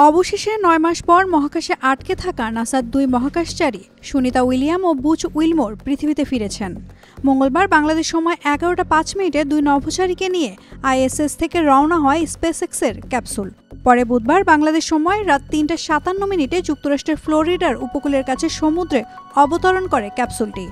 অবশেষে ৯ মাস পর মহাকাশে আটকে থাকা নাসার দুই মহাকাশচারী সুনিতা উইলিয়াম ও বুচ উইলমোর পৃথিবীতে ফিরেছেন। মঙ্গলবার বাংলাদেশ সময় ১১টা ৫ মিনিটে দুই নভোচারীকে নিয়ে আইএসএস থেকে রওনা হয় স্পেসএক্সের ক্যাপসুল। পরে বুধবার বাংলাদেশ সময় রাত ৩টা ৫৭ মিনিটে যুক্তরাষ্ট্রের ফ্লোরিডার উপকূলের কাছে সমুদ্রে অবতরণ করে ক্যাপসুলটি।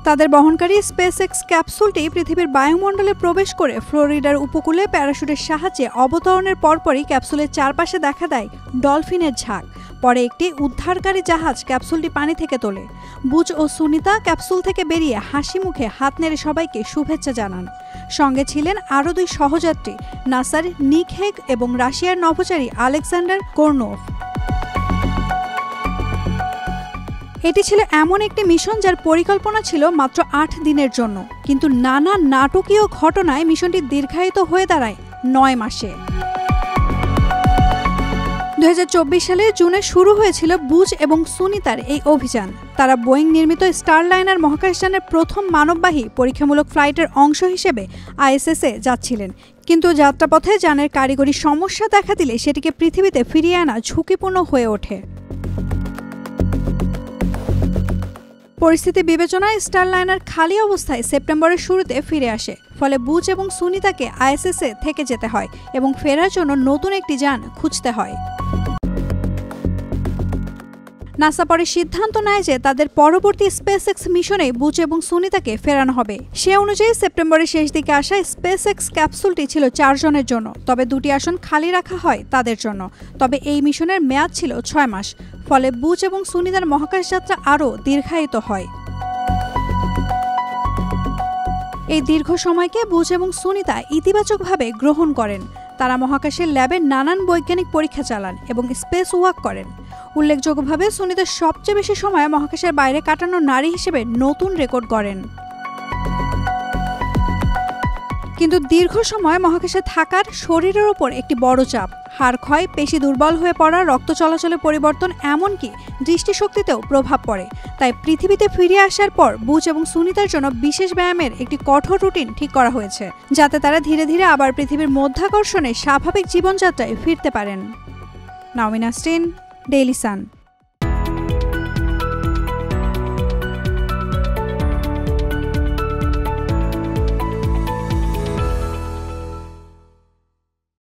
তাদের বহনকারী স্পেসএক্স ক্যাপসুলটি পৃথিবীর বায়ুমণ্ডলে প্রবেশ করে ফ্লোরিডার উপকূলে প্যারাশুটের সাহায্যে অবতরণের পরপরই ক্যাপসুলের চারপাশে দেখা দেয় ডলফিনের ঝাঁক। পরে একটি উদ্ধারকারী জাহাজ ক্যাপসুলটি পানি থেকে তোলে। বুচ ও সুনিতা ক্যাপসুল থেকে বেরিয়ে হাসি মুখে হাত নেড়ে সবাইকে শুভেচ্ছা জানান। সঙ্গে ছিলেন আরও দুই সহযাত্রী, নাসার নিক হেগ এবং রাশিয়ার নভোচারী আলেকজান্ডার কোরনোভ। এটি ছিল এমন একটি মিশন যার পরিকল্পনা ছিল মাত্র ৮ দিনের জন্য, কিন্তু নানা নাটকীয় ঘটনায় মিশনটি দীর্ঘায়িত হয়ে দাঁড়ায় ৯ মাসে। ২০২৪ সালে জুনে শুরু হয়েছিল বুচ এবং সুনিতার এই অভিযান। তারা বোয়িং নির্মিত স্টারলাইনার মহাকাশযানের প্রথম মানববাহী পরীক্ষামূলক ফ্লাইটের অংশ হিসেবে আইএসএসে যাচ্ছিলেন, কিন্তু যাত্রাপথে যানের কারিগরি সমস্যা দেখা দিলে সেটিকে পৃথিবীতে ফিরিয়ে আনা ঝুঁকিপূর্ণ হয়ে ওঠে। পরিস্থিতি বিবেচনায় স্টারলাইনার খালি অবস্থায় সেপ্টেম্বরের শুরুতে ফিরে আসে। ফলে বুচ এবং সুনিতাকে আইএসএসে থেকে যেতে হয় এবং ফেরার জন্য নতুন একটি যান খুঁজতে হয়। নাসা পরে সিদ্ধান্ত নেয় যে তাদের পরবর্তী স্পেসএক্স মিশনে বুচ এবং সুনিতাকে ফেরানো হবে। সে অনুযায়ী সেপ্টেম্বরের শেষ দিকে আসা স্পেসএক্স ক্যাপসুলটি ছিল ৪ জনের জন্য, তবে ২টি আসন খালি রাখা হয় তাদের জন্য। তবে এই মিশনের মেয়াদ ছিল ৬ মাস। ফলে বুচ এবং সুনিতার মহাকাশ যাত্রা আরও দীর্ঘায়িত হয়। এই দীর্ঘ সময়কে বুচ এবং সুনিতা ইতিবাচকভাবে গ্রহণ করেন। তারা মহাকাশের ল্যাবে নানান বৈজ্ঞানিক পরীক্ষা চালান এবং স্পেস ওয়াক করেন। উল্লেখযোগ্যভাবে সুনিতা সবচেয়ে বেশি সময় মহাকাশের বাইরে কাটানো নারী হিসেবে নতুন রেকর্ড গড়েন। কিন্তু দীর্ঘ সময় মহাকাশে থাকার শরীরের ওপর একটি বড় চাপ, হাড় ক্ষয়, পেশি দুর্বল হয়ে পড়া, রক্ত চলাচলে পরিবর্তন, এমনকি দৃষ্টিশক্তিতেও প্রভাব পড়ে। তাই পৃথিবীতে ফিরে আসার পর বুচ এবং সুনিতার জন্য বিশেষ ব্যায়ামের একটি কঠোর রুটিন ঠিক করা হয়েছে, যাতে তারা ধীরে ধীরে আবার পৃথিবীর মধ্যাকর্ষণে স্বাভাবিক জীবনযাত্রায় ফিরতে পারেন। নাওমিন নাসরিন, ডেইলি সান।